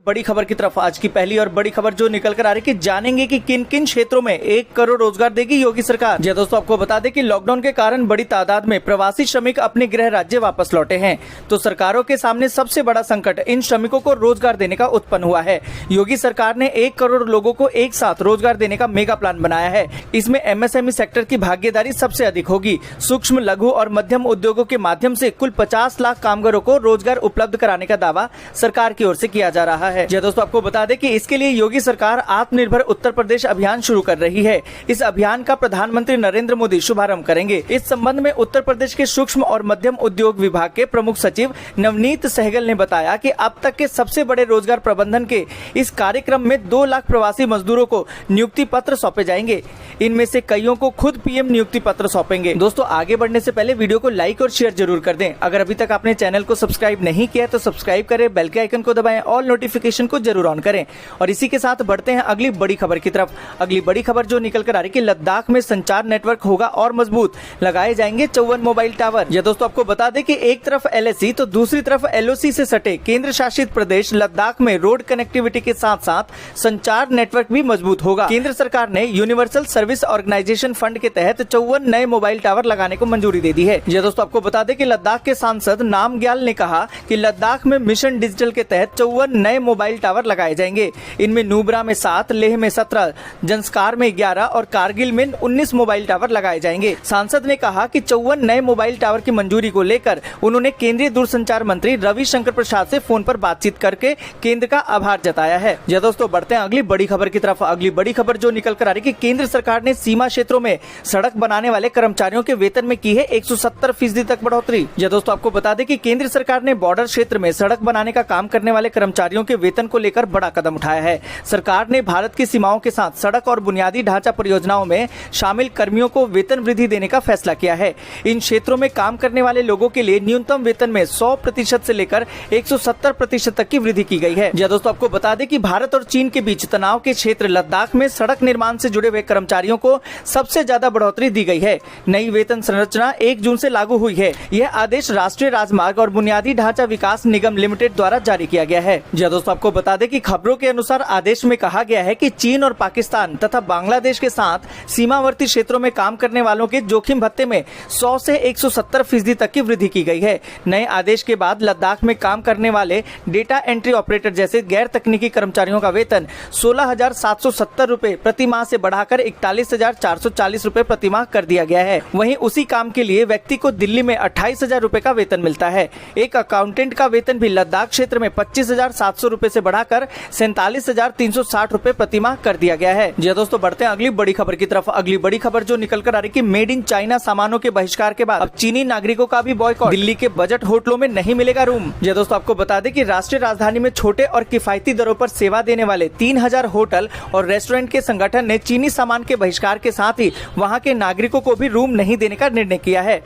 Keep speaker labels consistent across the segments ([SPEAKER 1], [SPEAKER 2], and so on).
[SPEAKER 1] बड़ी खबर की तरफ आज की पहली और बड़ी खबर जो निकल कर आ रही है कि जानेंगे कि किन किन क्षेत्रों में 1 करोड़ रोजगार देगी योगी सरकार। जी दोस्तों, आपको बता दें कि लॉकडाउन के कारण बड़ी तादाद में प्रवासी श्रमिक अपने गृह राज्य वापस लौटे हैं, तो सरकारों के सामने सबसे बड़ा संकट इन श्रमिकों को रोजगार देने का उत्पन्न हुआ है। योगी सरकार ने 1 करोड़ लोगों को एक साथ रोजगार देने का मेगा प्लान बनाया है। इसमें एमएसएमई सेक्टर की भागीदारी सबसे अधिक होगी। सूक्ष्म, लघु और मध्यम उद्योगों के माध्यम से कुल 50 लाख कामगारों को रोजगार उपलब्ध कराने का दावा सरकार की ओर से किया जा रहा है। जी दोस्तों, आपको बता दें कि इसके लिए योगी सरकार आत्मनिर्भर उत्तर प्रदेश अभियान शुरू कर रही है। इस अभियान का प्रधानमंत्री नरेंद्र मोदी शुभारंभ करेंगे। इस संबंध में उत्तर प्रदेश के सूक्ष्म और मध्यम उद्योग विभाग के प्रमुख सचिव नवनीत सहगल ने बताया कि अब तक के सबसे बड़े रोजगार प्रबंधन के इस कार्यक्रम में 2 लाख प्रवासी मजदूरों को नियुक्ति पत्र सौंपे जाएंगे। इनमें से कईयों को खुद पीएम नियुक्ति पत्र सौंपेंगे। दोस्तों, आगे बढ़ने से पहले वीडियो को लाइक और शेयर जरूर कर दें। अगर अभी तक आपने चैनल को सब्सक्राइब नहीं किया है तो सब्सक्राइब करें, बेल के आइकन को दबाएं, ऑल नोटिफिकेशन को जरूर ऑन करें। और इसी के साथ बढ़ते हैं अगली बड़ी खबर की तरफ। अगली बड़ी खबर जो निकल कर आ रही है कि लद्दाख में संचार नेटवर्क होगा और मजबूत, लगाए जाएंगे 54 मोबाइल टावर। ये दोस्तों, आपको बता दें कि एक तरफ एलएसी तो दूसरी तरफ एलओसी से सटे केंद्र शासित प्रदेश लद्दाख में रोड कनेक्टिविटी के साथ साथ संचार नेटवर्क भी मजबूत होगा। केंद्र सरकार ने यूनिवर्सल सर्विस ऑर्गेनाइजेशन फंड के तहत 54 नए मोबाइल टावर लगाने को मंजूरी दे दी है। ये दोस्तों, आपको बता दें कि लद्दाख के सांसद नामग्याल ने कहा कि लद्दाख में मिशन डिजिटल के तहत 54 नए मोबाइल टावर लगाए जाएंगे। इनमें नुब्रा में 7, लेह में 17, जंस्कार में 11 और कारगिल में 19 मोबाइल टावर लगाए जाएंगे। सांसद ने कहा कि 54 नए मोबाइल टावर की मंजूरी को लेकर उन्होंने केंद्रीय दूरसंचार मंत्री रविशंकर प्रसाद से फोन पर बातचीत करके केंद्र का आभार जताया है। जी दोस्तों, बढ़ते हैं अगली बड़ी खबर की तरफ। अगली बड़ी खबर जो निकल कर आ रही है कि केंद्र सरकार ने सीमा क्षेत्रों में सड़क बनाने वाले कर्मचारियों के वेतन में की है 170% तक बढ़ोतरी। जी दोस्तों, आपको बता दें कि केंद्र सरकार ने बॉर्डर क्षेत्र में सड़क बनाने का काम करने वाले कर्मचारियों के वेतन को लेकर बड़ा कदम उठाया है। सरकार ने भारत की सीमाओं के साथ सड़क और बुनियादी ढांचा परियोजनाओं में शामिल कर्मियों को वेतन वृद्धि देने का फैसला किया है। इन क्षेत्रों में काम करने वाले लोगों के लिए न्यूनतम वेतन में 100% से लेकर 170% तक की वृद्धि की गई है। जी दोस्तों, आपको बता दें कि भारत और चीन के बीच तनाव के क्षेत्र लद्दाख में सड़क निर्माण से जुड़े हुए कर्मचारियों को सबसे ज्यादा बढ़ोतरी दी गई है। नई वेतन संरचना 1 जून से लागू हुई है। यह आदेश राष्ट्रीय राजमार्ग और बुनियादी ढांचा विकास निगम लिमिटेड द्वारा जारी किया गया है। जी दोस्तों, आपको बता दें कि खबरों के अनुसार आदेश में कहा गया है कि चीन और पाकिस्तान तथा बांग्लादेश के साथ सीमावर्ती क्षेत्रों में काम करने वालों के जोखिम भत्ते में 100 से 170% तक की वृद्धि की गई है। नए आदेश के बाद लद्दाख में काम करने वाले डेटा एंट्री ऑपरेटर जैसे गैर तकनीकी कर्मचारियों का वेतन 16,770 रूपए प्रति माह से बढ़ाकर 41,440 रूपए प्रति माह कर दिया गया है। वहीं उसी काम के लिए व्यक्ति को दिल्ली में 28,000 रूपए का वेतन मिलता है। एक अकाउंटेंट का वेतन भी लद्दाख क्षेत्र में 25,700 रूपए से बढ़ाकर 47,360 रूपए प्रति माह कर दिया गया है। जी दोस्तों, बढ़ते हैं अगली बड़ी खबर की तरफ। अगली बड़ी खबर जो निकल कर आ रही है कि मेड इन चाइना सामानों के बहिष्कार के बाद अब चीनी नागरिकों का भी बॉयकॉट। दिल्ली के बजट होटलों में नहीं मिलेगा रूम। जी दोस्तों, आपको बता दें कि राष्ट्रीय राजधानी में छोटे और किफायती दरों पर सेवा देने वाले 3000 होटल और रेस्टोरेंट के संगठन ने चीनी सामान के बहिष्कार के साथ ही वहां के नागरिकों को भी रूम नहीं देने का निर्णय किया है।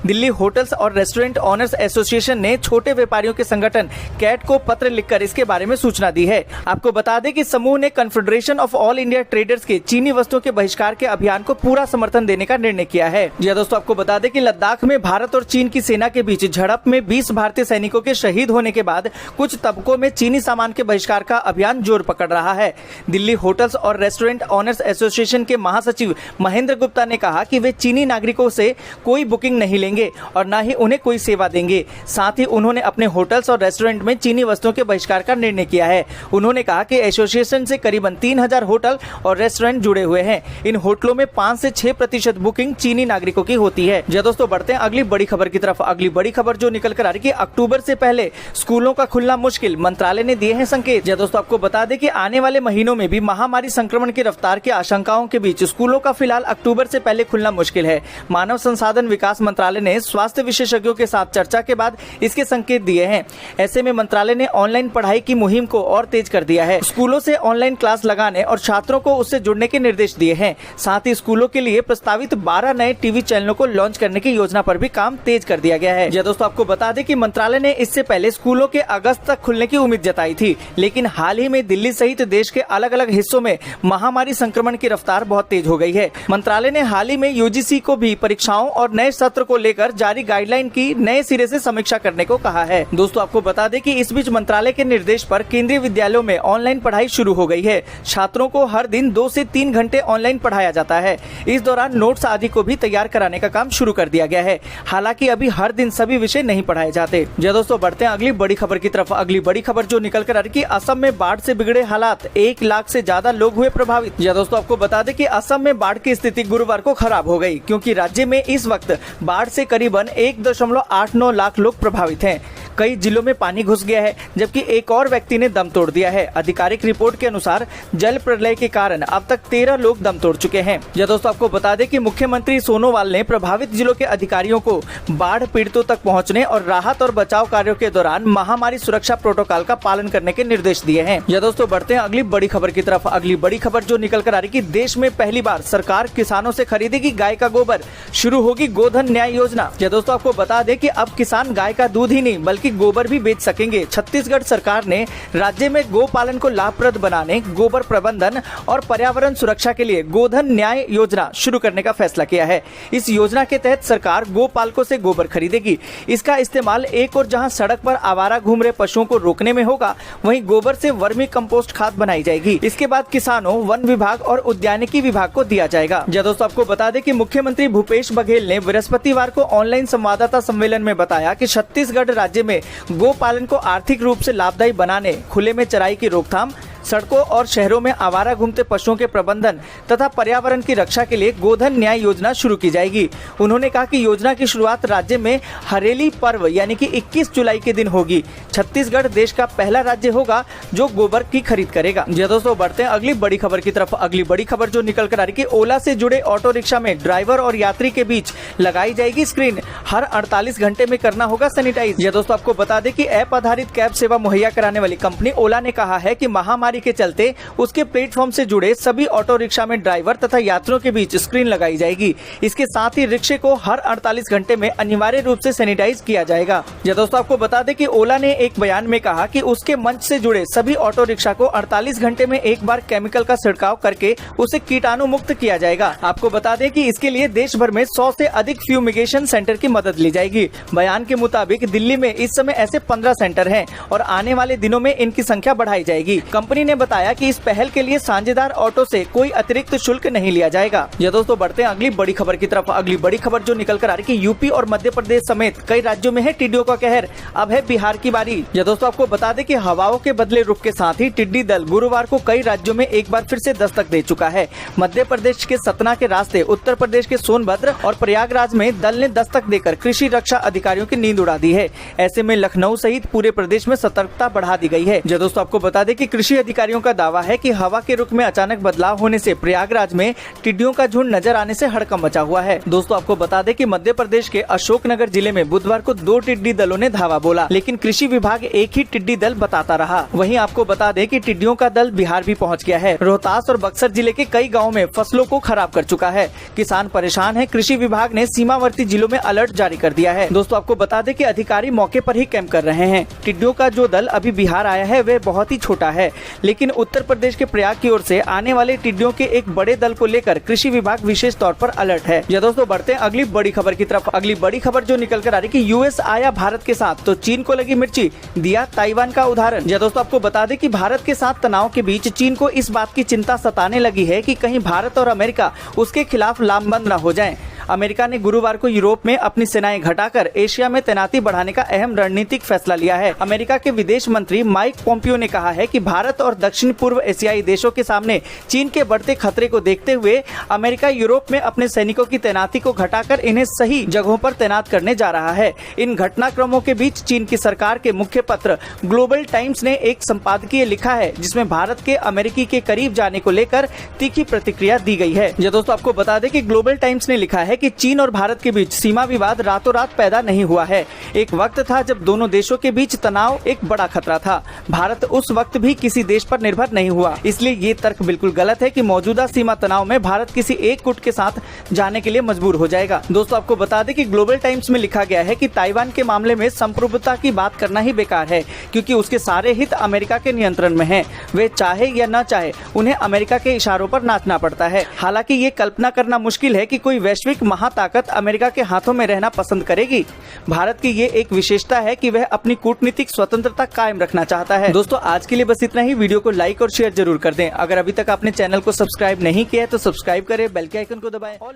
[SPEAKER 1] दिल्ली होटल्स और रेस्टोरेंट ऑनर्स एसोसिएशन ने छोटे व्यापारियों के संगठन कैट को पत्र लिखकर इसके बारे में सूचना दी है। आपको बता दें कि समूह ने confederation of all India traders के चीनी वस्तुओं के बहिष्कार के अभियान को पूरा समर्थन देने का निर्णय किया है। जी दोस्तों, आपको बता दें कि लद्दाख में भारत और चीन की सेना के बीच झड़प में 20 भारतीय सैनिकों के शहीद होने के बाद कुछ तबकों में चीनी सामान के बहिष्कार का अभियान जोर पकड़ रहा है। दिल्ली होटल्स और रेस्टोरेंट ऑनर्स एसोसिएशन के महासचिव महेंद्र गुप्ता ने कहा कि वे चीनी नागरिकों से कोई बुकिंग नहीं लेंगे और न ही उन्हें कोई सेवा देंगे। साथ ही उन्होंने अपने होटल्स और रेस्टोरेंट में चीनी वस्तुओं के बहिष्कार का निर्णय किया है। उन्होंने कहा कि एसोसिएशन से करीबन 3000 होटल और रेस्टोरेंट जुड़े हुए हैं। इन होटलों में 5 से 6% बुकिंग चीनी नागरिकों की होती है। जी दोस्तों, बढ़ते हैं अगली बड़ी खबर की तरफ। अगली बड़ी खबर जो निकल कर आ रही है कि अक्टूबर से पहले स्कूलों का खुलना मुश्किल, मंत्रालय ने दिए हैं संकेत। जी दोस्तों, आपको बता दें कि आने वाले महीनों में भी महामारी संक्रमण की रफ्तार की आशंकाओं के बीच स्कूलों का फिलहाल अक्टूबर से पहले खुलना मुश्किल है। मानव संसाधन विकास मंत्रालय ने स्वास्थ्य विशेषज्ञों के साथ चर्चा के बाद इसके संकेत दिए हैं। ऐसे में मंत्रालय ने ऑनलाइन पढ़ाई की मुहिम को और तेज कर दिया है। स्कूलों से ऑनलाइन क्लास लगाने और छात्रों को उससे जुड़ने के निर्देश दिए हैं। साथ ही स्कूलों के लिए प्रस्तावित 12 नए टीवी चैनलों को लॉन्च करने की योजना पर भी काम तेज कर दिया गया है। जी दोस्तों, आपको बता दें कि मंत्रालय ने इससे पहले स्कूलों के अगस्त तक खुलने की उम्मीद जताई थी, लेकिन हाल ही में दिल्ली सहित देश के अलग अलग हिस्सों में महामारी संक्रमण की रफ्तार बहुत तेज हो गई है। मंत्रालय ने हाल ही में यूजीसी को भी परीक्षाओं और नए सत्र को लेकर जारी गाइडलाइन की नए सिरे से समीक्षा करने को कहा है। दोस्तों आपको बता दें कि इस बीच मंत्रालय के निर्देश पर केंद्रीय विद्यालयों में ऑनलाइन पढ़ाई शुरू हो गई है। छात्रों को हर दिन 2 से 3 घंटे ऑनलाइन पढ़ाया जाता है। इस दौरान नोट्स आदि को भी तैयार कराने का काम शुरू कर दिया गया है। हालांकि अभी हर दिन सभी विषय नहीं पढ़ाए जाते। दोस्तों बढ़ते हैं अगली बड़ी खबर की तरफ। अगली बड़ी खबर जो निकल कर आ रही है कि असम में बाढ़ से बिगड़े हालात, 1 लाख से ज्यादा लोग हुए प्रभावित। दोस्तों आपको बता दें कि असम में बाढ़ की स्थिति गुरुवार को खराब हो गई, क्योंकि राज्य में इस वक्त बाढ़ से करीबन 1.89 लाख लोग प्रभावित हैं। कई जिलों में पानी घुस गया है, जबकि एक और व्यक्ति ने दम तोड़ दिया है। आधिकारिक रिपोर्ट के अनुसार जल प्रलय के कारण अब तक 13 लोग दम तोड़ चुके हैं। दोस्तों आपको बता दें कि मुख्यमंत्री सोनोवाल ने प्रभावित जिलों के अधिकारियों को बाढ़ पीड़ितों तक पहुंचने और राहत और बचाव कार्यों के दौरान महामारी सुरक्षा प्रोटोकॉल का पालन करने के निर्देश दिए हैं। दोस्तों बढ़ते हैं अगली बड़ी खबर की तरफ। अगली बड़ी खबर जो निकल कर आ रही है कि देश में पहली बार सरकार किसानों से खरीदेगी गाय का गोबर, शुरू होगी गोधन न्याय योजना। दोस्तों आपको बता दें कि अब किसान गाय का दूध ही नहीं बल्कि गोबर भी बेच सकेंगे। छत्तीसगढ़ सरकार ने राज्य में गो पालन को लाभप्रद बनाने, गोबर प्रबंधन और पर्यावरण सुरक्षा के लिए गोधन न्याय योजना शुरू करने का फैसला किया है। इस योजना के तहत सरकार गोपालकों से गोबर खरीदेगी। इसका इस्तेमाल एक और जहां सड़क पर आवारा घूम रहे पशुओं को रोकने में होगा, वहीं गोबर से वर्मी कंपोस्ट खाद बनाई जाएगी। इसके बाद किसानों, वन विभाग और उद्यानिकी विभाग को दिया जाएगा। दोस्तों आपको बता दें कि मुख्यमंत्री भूपेश बघेल ने बृहस्पतिवार को ऑनलाइन संवाददाता सम्मेलन में बताया कि छत्तीसगढ़ राज्य में गो पालन को आर्थिक रूप से लाभदायी बनाने, खुले में चराई की रोकथाम, सड़कों और शहरों में आवारा घूमते पशुओं के प्रबंधन तथा पर्यावरण की रक्षा के लिए गोधन न्याय योजना शुरू की जाएगी। उन्होंने कहा कि योजना की शुरुआत राज्य में हरेली पर्व यानी कि 21 जुलाई के दिन होगी। छत्तीसगढ़ देश का पहला राज्य होगा जो गोबर की खरीद करेगा। दोस्तों बढ़ते हैं अगली बड़ी खबर की तरफ। अगली बड़ी खबर जो निकल कर आ रही है कि ओला से जुड़े ऑटो रिक्शा में ड्राइवर और यात्री के बीच लगाई जाएगी स्क्रीन, हर 48 घंटे में करना होगा सैनिटाइज। दोस्तों आपको बता दें कि ऐप आधारित कैब सेवा मुहैया कराने वाली कंपनी ओला ने कहा है कि महामारी के चलते उसके प्लेटफॉर्म से जुड़े सभी ऑटो रिक्शा में ड्राइवर तथा यात्रियों के बीच स्क्रीन लगाई जाएगी। इसके साथ ही रिक्शे को हर 48 घंटे में अनिवार्य रूप से सैनिटाइज किया जाएगा। दोस्तों आपको बता दें कि ओला ने एक बयान में कहा कि उसके मंच से जुड़े सभी ऑटो रिक्शा को 48 घंटे में एक बार केमिकल का छिड़काव करके उसे कीटाणु मुक्त किया जाएगा। आपको बता दें कि इसके लिए देश भर में 100 से अधिक फ्यूमिगेशन सेंटर की मदद ली जाएगी। बयान के मुताबिक दिल्ली में इस समय ऐसे 15 सेंटर हैं और आने वाले दिनों में इनकी संख्या बढ़ाई जाएगी। कंपनी ने बताया कि इस पहल के लिए साझेदार ऑटो से कोई अतिरिक्त शुल्क नहीं लिया जाएगा। दोस्तों बढ़ते हैं अगली बड़ी खबर की तरफ। अगली बड़ी खबर जो निकल कर आ रही है कि यूपी और मध्य प्रदेश समेत कई राज्यों में है टिड्डियों का कहर, अब है बिहार की बारी। दोस्तों आपको बता दें कि हवाओं के बदले रुख के साथ ही टिड्डी दल गुरुवार को कई राज्यों में एक बार फिर से दस्तक दे चुका है। मध्य प्रदेश के सतना के रास्ते, उत्तर प्रदेश के सोनभद्र और प्रयागराज में दल ने दस्तक देकर कृषि रक्षा अधिकारियों की नींद उड़ा दी है। ऐसे में लखनऊ सहित पूरे प्रदेश में सतर्कता बढ़ा दी गई है। दोस्तों आपको बता दें कि कृषि अधिकारियों का दावा है कि हवा के रुख में अचानक बदलाव होने से प्रयागराज में टिड्डियों का झुंड नजर आने से हड़कंप मचा हुआ है। दोस्तों आपको बता दें कि मध्य प्रदेश के अशोकनगर जिले में बुधवार को 2 टिड्डी दलों ने धावा बोला, लेकिन कृषि विभाग एक ही टिड्डी दल बताता रहा। वहीं आपको बता दें कि टिड्डियों का दल बिहार भी पहुंच गया है। रोहतास और बक्सर जिले के कई गाँव में फसलों को खराब कर चुका है। किसान परेशान है। कृषि विभाग ने सीमावर्ती जिलों में अलर्ट जारी कर दिया है। दोस्तों आपको बता दें कि अधिकारी मौके पर ही कैंप कर रहे हैं। टिड्डियों का जो दल अभी बिहार आया है वह बहुत ही छोटा है, लेकिन उत्तर प्रदेश के प्रयाग की ओर से आने वाले टिड्डियों के एक बड़े दल को लेकर कृषि विभाग विशेष तौर पर अलर्ट है। दोस्तों बढ़ते हैं अगली बड़ी खबर की तरफ। अगली बड़ी खबर जो निकल कर आ रही है कि यूएस आया भारत के साथ तो चीन को लगी मिर्ची, दिया ताइवान का उदाहरण। दोस्तों आपको बता दें कि भारत के साथ तनाव के बीच चीन को इस बात की चिंता सताने लगी है कि कहीं भारत और अमेरिका उसके खिलाफ लामबंद न हो जाएं। अमेरिका ने गुरुवार को यूरोप में अपनी सेनाएं घटाकर एशिया में तैनाती बढ़ाने का अहम रणनीतिक फैसला लिया है। अमेरिका के विदेश मंत्री माइक पोम्पियो ने कहा है कि भारत और दक्षिण पूर्व एशियाई देशों के सामने चीन के बढ़ते खतरे को देखते हुए अमेरिका यूरोप में अपने सैनिकों की तैनाती को घटाकर इन्हें सही जगहों पर तैनात करने जा रहा है। इन घटनाक्रमों के बीच चीन की सरकार के मुख्य पत्र ग्लोबल टाइम्स ने एक संपादकीय लिखा है जिसमें भारत के अमेरिकी के करीब जाने को लेकर तीखी प्रतिक्रिया दी गई है। दोस्तों आपको बता दें कि ग्लोबल टाइम्स ने लिखा है कि चीन और भारत के बीच सीमा विवाद रातों रात पैदा नहीं हुआ है। एक वक्त था जब दोनों देशों के बीच तनाव एक बड़ा खतरा था। भारत उस वक्त भी किसी देश पर निर्भर नहीं हुआ, इसलिए ये तर्क बिल्कुल गलत है कि मौजूदा सीमा तनाव में भारत किसी एक गुट के साथ जाने के लिए मजबूर हो जाएगा। दोस्तों आपको बता दें कि ग्लोबल टाइम्स में लिखा गया है कि ताइवान के मामले में संप्रभुता की बात करना ही बेकार है, क्योंकि उसके सारे हित अमेरिका के नियंत्रण में हैं। वे चाहे या न चाहे उन्हें अमेरिका के इशारों पर नाचना पड़ता है। हालांकि ये कल्पना करना मुश्किल है कि कोई वैश्विक महाताकत अमेरिका के हाथों में रहना पसंद करेगी। भारत की ये एक विशेषता है कि वह अपनी कूटनीतिक स्वतंत्रता कायम रखना चाहता है। दोस्तों आज के लिए बस इतना ही। वीडियो को लाइक और शेयर जरूर कर दें। अगर अभी तक आपने चैनल को सब्सक्राइब नहीं किया है तो सब्सक्राइब करें, बेल के आइकन को दबाएं और